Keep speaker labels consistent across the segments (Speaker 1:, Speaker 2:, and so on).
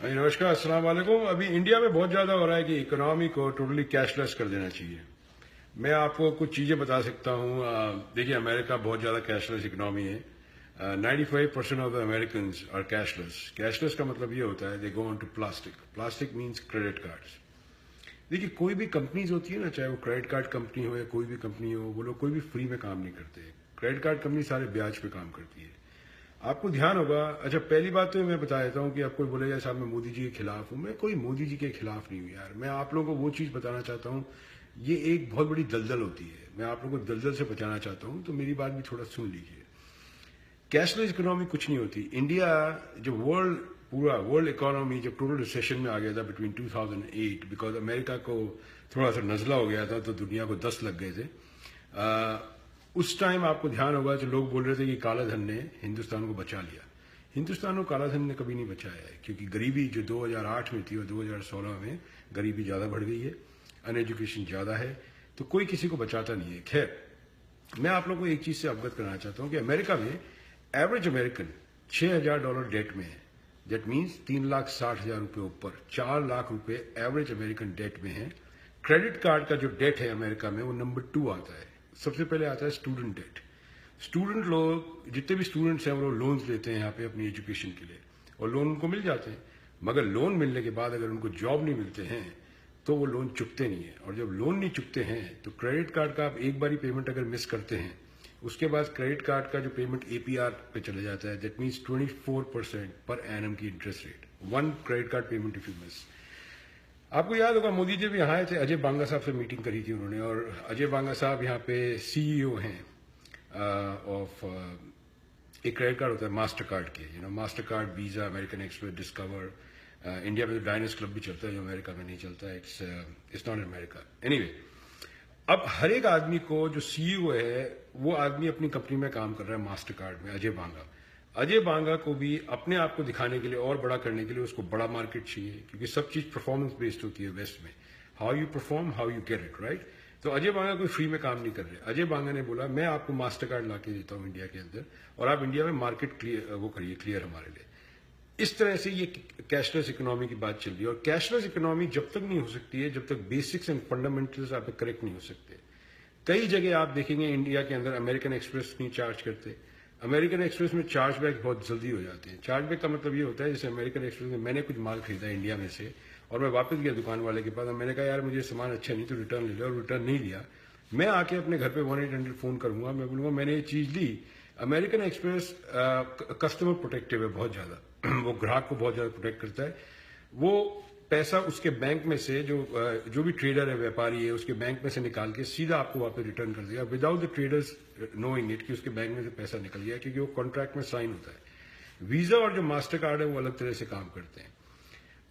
Speaker 1: हाँ जी, नमस्कार, अस्सलाम वालेकुम। अभी इंडिया में बहुत ज़्यादा हो रहा है कि इकोनॉमी को टोटली कैशलेस कर देना चाहिए। मैं आपको कुछ चीज़ें बता सकता हूँ। देखिए, अमेरिका बहुत ज़्यादा कैशलेस इकोनॉमी है। 95% of the American are cashless. Cashless का मतलब ये होता है they go on to plastic. Plastic means credit cards. देखिए, कोई भी कंपनीज होती है ना, चाहे वो क्रेडिट कार्ड कंपनी हो या कोई भी कंपनी हो, वो लोग कोई भी फ्री में काम नहीं करते। क्रेडिट कार्ड कंपनी सारे ब्याज पे काम करती है। आपको ध्यान होगा। अच्छा, पहली बात तो मैं बता देता हूँ कि आप कोई बोलेगा साहब मैं मोदी जी के खिलाफ हूँ। मैं कोई मोदी जी के खिलाफ नहीं हूँ यार। मैं आप लोगों को वो चीज़ बताना चाहता हूँ, ये एक बहुत बड़ी दलदल होती है। मैं आप लोगों को दलदल से बचाना चाहता हूँ, तो मेरी बात भी थोड़ा सुन लीजिए। कैशलेस इकोनॉमी कुछ नहीं होती। इंडिया जब पूरा वर्ल्ड इकोनॉमी जब टोटल रिसेशन में आ गया था बिटवीन 2008, बिकॉज अमेरिका को थोड़ा सा नजला हो गया था तो दुनिया को 10 लग गए थे। उस टाइम आपको ध्यान होगा जो लोग बोल रहे थे कि काला धन ने हिंदुस्तान को बचा लिया। हिंदुस्तान को काला धन ने कभी नहीं बचाया है, क्योंकि गरीबी जो 2008 में थी और 2016 में गरीबी ज़्यादा बढ़ गई है, अनएजुकेशन ज़्यादा है, तो कोई किसी को बचाता नहीं है। खैर, मैं आप लोगों को एक चीज़ से अवगत कराना चाहता हूँ कि अमेरिका में एवरेज अमेरिकन $6,000 डेट में है। दैट मीन्स 3,60,000 रुपये ऊपर, 4 लाख रुपये एवरेज अमेरिकन डेट में है। क्रेडिट कार्ड का जो डेट है अमेरिका में वो नंबर 2 आता है। सबसे पहले आता है स्टूडेंट डेट। स्टूडेंट लोग, जितने भी स्टूडेंट्स हैं, वो लोन्स लेते हैं यहाँ पे अपनी एजुकेशन के लिए, और लोन उनको मिल जाते हैं। मगर लोन मिलने के बाद अगर उनको जॉब नहीं मिलते हैं तो वो लोन चुकते नहीं है। और जब लोन नहीं चुकते हैं तो क्रेडिट कार्ड का आप एक बारी पेमेंट अगर मिस करते हैं, उसके बाद क्रेडिट कार्ड का जो पेमेंट एपीआर पे चले जाता है। दैट मीन्स 24% पर एनम की interest rate, one credit card payment if you miss. आपको याद होगा मोदी जी भी यहाँ आए थे, अजय बांगा साहब से मीटिंग करी थी उन्होंने, और अजय बांगा साहब यहाँ पे सीईओ हैं ऑफ एक क्रेडिट कार्ड होता है मास्टर कार्ड के, master card, visa, American express, discover. India में तो डायनेस क्लब भी चलता है जो अमेरिका में नहीं चलता है। It's not America. एनीवे, अब हर एक आदमी को जो सीईओ है वो आदमी अपनी कंपनी में काम कर रहा है मास्टर कार्ड में। अजय बांगा को भी अपने आप को दिखाने के लिए और बड़ा करने के लिए उसको बड़ा मार्केट चाहिए, क्योंकि सब चीज परफॉर्मेंस बेस्ड होती है वेस्ट में। How you perform, how you get it right. तो अजय बांगा कोई फ्री में काम नहीं कर रहे। अजय बांगा ने बोला मैं आपको मास्टर कार्ड ला के देता हूं इंडिया के अंदर, और आप इंडिया में मार्केट क्लियर हमारे लिए। इस तरह से ये कैशलेस इकोनॉमी की बात चल रही है। और कैशलेस इकोनॉमी जब तक नहीं हो सकती है जब तक बेसिक्स एंड फंडामेंटल्स आप करेक्ट नहीं हो सकते। कई जगह आप देखेंगे इंडिया के अंदर अमेरिकन एक्सप्रेस नहीं चार्ज करते। अमेरिकन एक्सप्रेस में चार्ज बैक बहुत जल्दी हो जाते हैं। चार्ज बैक का मतलब ये होता है, जैसे अमेरिकन एक्सप्रेस में मैंने कुछ माल खरीदा इंडिया में से और मैं वापस गया दुकान वाले के पास, मैंने कहा यार मुझे सामान अच्छा नहीं तो रिटर्न ले लो, और रिटर्न नहीं लिया। मैं आके अपने घर पे 1-800 फोन करूंगा, मैं बोलूंगा मैंने ये चीज ली। अमेरिकन एक्सप्रेस कस्टमर प्रोटेक्टिव है बहुत ज्यादा। वो ग्राहक को बहुत ज्यादा प्रोटेक्ट करता है। वो पैसा उसके बैंक में से जो भी ट्रेडर है, व्यापारी है, उसके बैंक में से निकाल के सीधा आपको वापस रिटर्न कर देगा without the traders knowing it कि उसके बैंक में से पैसा निकल गया, क्योंकि वो कॉन्ट्रैक्ट में साइन होता है। वीजा और जो मास्टर कार्ड है वो अलग तरह से काम करते हैं।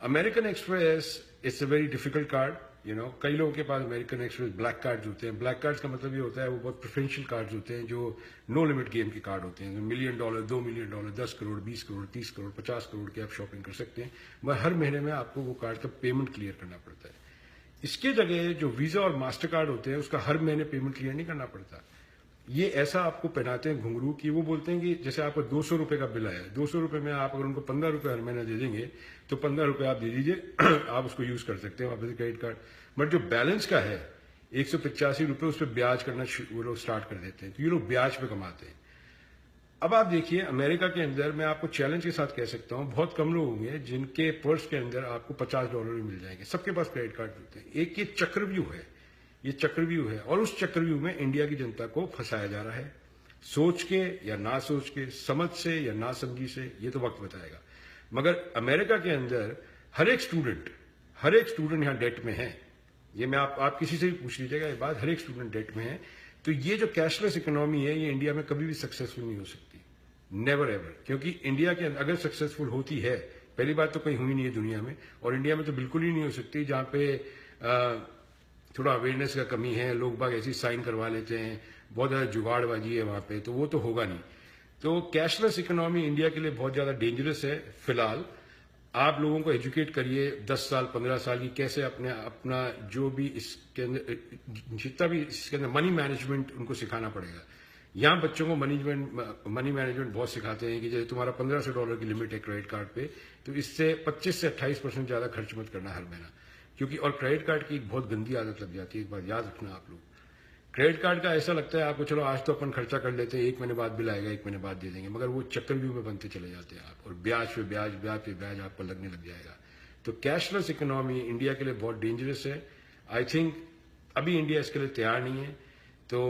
Speaker 1: American express it's a very difficult card. कई लोगों के पास अमेरिकन एक्सप्रेस ब्लैक कार्ड्स होते हैं। ब्लैक कार्ड्स का मतलब ये होता है वो बहुत प्रेफरेंशियल कार्ड्स होते हैं, जो नो लिमिट गेम के कार्ड होते हैं। $1 मिलियन, $2 मिलियन, 10 करोड़, 20 करोड़, 30 करोड़, 50 करोड़ की आप शॉपिंग कर सकते हैं। मगर हर महीने में आपको वो कार्ड का पेमेंट क्लियर करना पड़ता है। इसके जगह जो वीजा और मास्टर कार्ड होते हैं उसका हर महीने पेमेंट क्लियर नहीं करना पड़ता। ये ऐसा आपको पहनाते हैं घुंघरू कि वो बोलते हैं कि जैसे आपको 200 रुपए का बिल आया है, 200 रुपए में आप अगर उनको 15 रुपए हर महीना दे देंगे तो 15 रुपए आप दे दीजिए आप उसको यूज कर सकते हैं वापस क्रेडिट कार्ड। बट जो बैलेंस का है 185 रुपए, उस पर ब्याज करना वो लोग स्टार्ट कर देते हैं, तो ये लोग ब्याज पे कमाते हैं। अब आप देखिए अमेरिका के अंदर मैं आपको चैलेंज के साथ कह सकता हूं, बहुत कम लोग होंगे जिनके पर्स के अंदर आपको $50 भी मिल जाएंगे। सबके पास क्रेडिट कार्ड होते हैं। एक ये चक्रव्यूह है, ये चक्रव्यूह है, और उस चक्रव्यूह में इंडिया की जनता को फंसाया जा रहा है। सोच के या ना सोच के, समझ से या ना समझी से, ये तो वक्त बताएगा। मगर अमेरिका के अंदर हर एक स्टूडेंट यहां डेट में है। ये मैं आप किसी से भी पूछ लीजिएगा ये बात, हर एक स्टूडेंट डेट में है। तो ये जो कैशलेस इकोनॉमी है ये इंडिया में कभी भी सक्सेसफुल नहीं हो सकती, नेवर एवर। क्योंकि इंडिया के अंदर अगर सक्सेसफुल होती है, पहली बात तो कहीं हुई नहीं है दुनिया में, और इंडिया में तो बिल्कुल ही नहीं हो सकती, जहां पे थोड़ा अवेयरनेस का कमी है, लोग बाग ऐसी साइन करवा लेते हैं, बहुत ज्यादा जुगाड़बाजी है वहां पे, तो वो तो होगा नहीं। तो कैशलेस इकोनॉमी इंडिया के लिए बहुत ज्यादा डेंजरस है। फिलहाल आप लोगों को एजुकेट करिए 10 साल 15 साल की, कैसे अपना जो भी इसके अंदर जितना भी इसके अंदर मनी मैनेजमेंट उनको सिखाना पड़ेगा। यहाँ बच्चों को मनी मैनेजमेंट बहुत सिखाते हैं कि जैसे तुम्हारा $1500 की लिमिट है क्रेडिट कार्ड पे, तो इससे 25 से 28% ज्यादा खर्च मत करना हर महीना, क्योंकि और क्रेडिट कार्ड की एक बहुत गंदी आदत लग जाती है, एक बात याद रखना आप लोग। क्रेडिट कार्ड का ऐसा लगता है आपको, चलो आज तो अपन खर्चा कर लेते हैं, 1 महीने बाद बिल आएगा, 1 महीने बाद दे देंगे, मगर वो चक्रव्यूह में बनते चले जाते हैं आप, और ब्याज पे ब्याज ब्याज पे ब्याज आपको लगने लग जाएगा। तो कैशलेस इकोनॉमी इंडिया के लिए बहुत डेंजरस है। आई थिंक अभी इंडिया इसके लिए तैयार नहीं है। तो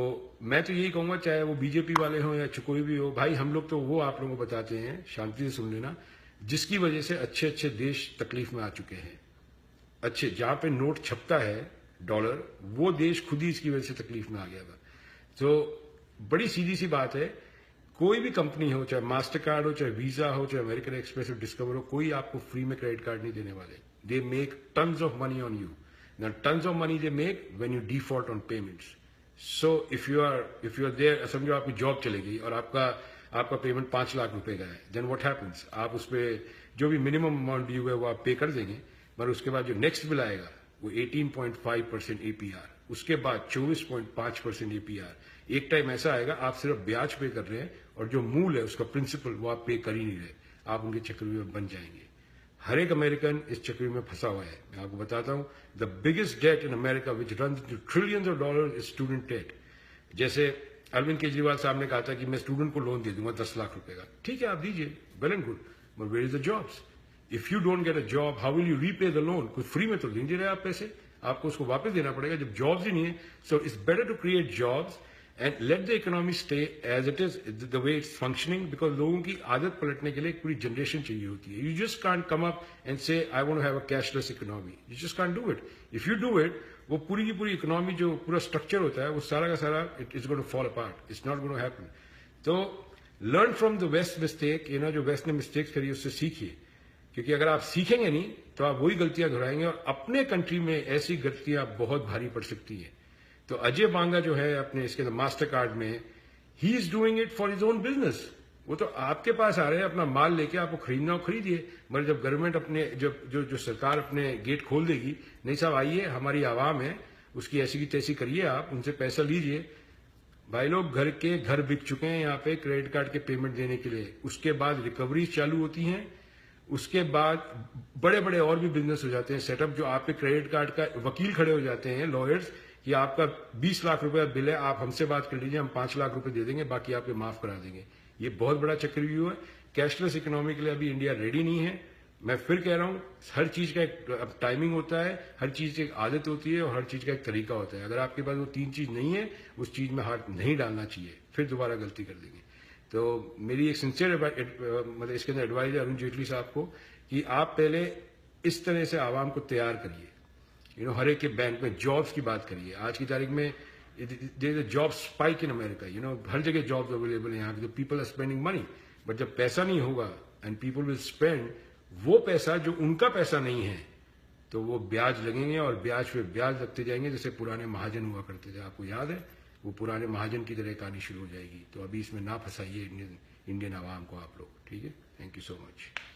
Speaker 1: मैं तो यही कहूंगा, चाहे वो बीजेपी वाले हों या कोई भी हो, भाई हम लोग तो वो आप लोगों को बताते हैं, शांति से सुन लेना, जिसकी वजह से अच्छे अच्छे देश तकलीफ में आ चुके हैं। अच्छे जहां पे नोट छपता है डॉलर, वो देश खुद ही इसकी वजह से तकलीफ में आ गया था। तो बड़ी सीधी सी बात है, कोई भी कंपनी हो, चाहे मास्टर कार्ड हो, चाहे वीजा हो, चाहे अमेरिकन एक्सप्रेस हो, डिस्कवर हो, कोई आपको फ्री में क्रेडिट कार्ड नहीं देने वाले। They make tons of money on you. Now, tons of money they make when you default on payments. So if you are there, समझो आपकी जॉब चलेगी और आपका पेमेंट 5 लाख रुपए का है, then what happens? आप उस पर जो भी मिनिमम अमाउंट ड्यू है वो आप पे कर देंगे, मगर उसके बाद जो नेक्स्ट बिल आएगा वो 18.5% APR, उसके बाद 24.5% APR। एक टाइम ऐसा आएगा आप सिर्फ ब्याज पे कर रहे हैं और जो मूल है उसका प्रिंसिपल वो आप पे कर ही नहीं रहे, आप उनके चक्रव्यूह में बन जाएंगे। हर एक अमेरिकन इस चक्रव्यूह में फंसा हुआ है। मैं आपको बताता हूं, the biggest debt in America which run to trillions of dollar is student debt. जैसे अरविंद केजरीवाल साहब ने कहा था कि मैं स्टूडेंट को लोन दे दूंगा 10 लाख रुपए का, ठीक है आप दीजिए, well and good, but where is the jobs? If you don't get a job, how will you repay the loan? कुछ फ्री में तो नहीं दे रहे आप पैसे, आपको उसको वापस देना पड़ेगा जब जॉब्स ही नहीं है। So it's better to create jobs and let the economy stay as it is, the way it's functioning, because लोगों की आदत पलटने के लिए एक पूरी जनरेशन चाहिए होती है। You just can't come up and say I want to have a cashless economy, you just can't do it. If you do it, वो पूरी की पूरी इकोनॉमी जो पूरा स्ट्रक्चर होता है वो सारा का सारा it is going to fall apart, it's not going to happen. तो learn from the west mistake, जो वेस्ट ने मिस्टेक्स करी उससे सीखिए, क्योंकि अगर आप सीखेंगे नहीं तो आप वही गलतियां दोहराएंगे और अपने कंट्री में ऐसी गलतियां बहुत भारी पड़ सकती है। तो अजय बांगा जो है अपने इसके मास्टर कार्ड में, he is doing it for his own business. वो तो आपके पास आ रहे हैं अपना माल लेके, आपको खरीदना हो खरीदिए, मगर जब गवर्नमेंट अपने जो सरकार अपने गेट खोल देगी, नहीं साहब आइए हमारी आवाम है, उसकी ऐसी की तैसी करिए, आप उनसे पैसा लीजिए। भाई लोग घर बिक चुके हैं यहाँ पे क्रेडिट कार्ड के पेमेंट देने के लिए। उसके बाद रिकवरी चालू होती हैं, उसके बाद बड़े बड़े और भी बिजनेस हो जाते हैं सेटअप, जो आपके क्रेडिट कार्ड का वकील खड़े हो जाते हैं, लॉयर्स, कि आपका 20 लाख रुपए बिल है, आप हमसे बात कर लीजिए, हम 5 लाख रुपए दे देंगे, बाकी आपके माफ करा देंगे। ये बहुत बड़ा चक्रव्यूह है। कैशलेस इकोनॉमी के लिए अभी इंडिया रेडी नहीं है। मैं फिर कह रहा हूं, हर चीज का एक टाइमिंग होता है, हर चीज की एक आदत होती है और हर चीज का एक तरीका होता है। अगर आपके पास वो 3 चीज नहीं है, उस चीज में हाथ नहीं डालना चाहिए, फिर दोबारा गलती कर देंगे। तो मेरी एक सिंसियर मतलब इसके अंदर एडवाइस है अरुण जेटली साहब को, कि आप पहले इस तरह से आवाम को तैयार करिए, हर एक के बैंक में जॉब्स की बात करिए। आज की तारीख में there is a job spike in America, हर जगह जॉब्स अवेलेबल है यहाँ पे, people are spending money, but जब पैसा नहीं होगा एंड पीपल विल स्पेंड वो पैसा जो उनका पैसा नहीं है, तो वो ब्याज लगेंगे और ब्याज पे ब्याज लगते जाएंगे, जैसे पुराने महाजन हुआ करते थे, आपको याद है? वो पुराने महाजन की तरह कहानी शुरू हो जाएगी। तो अभी इसमें ना फंसाइए इंडियन आवाम को आप लोग, ठीक है? Thank you so much.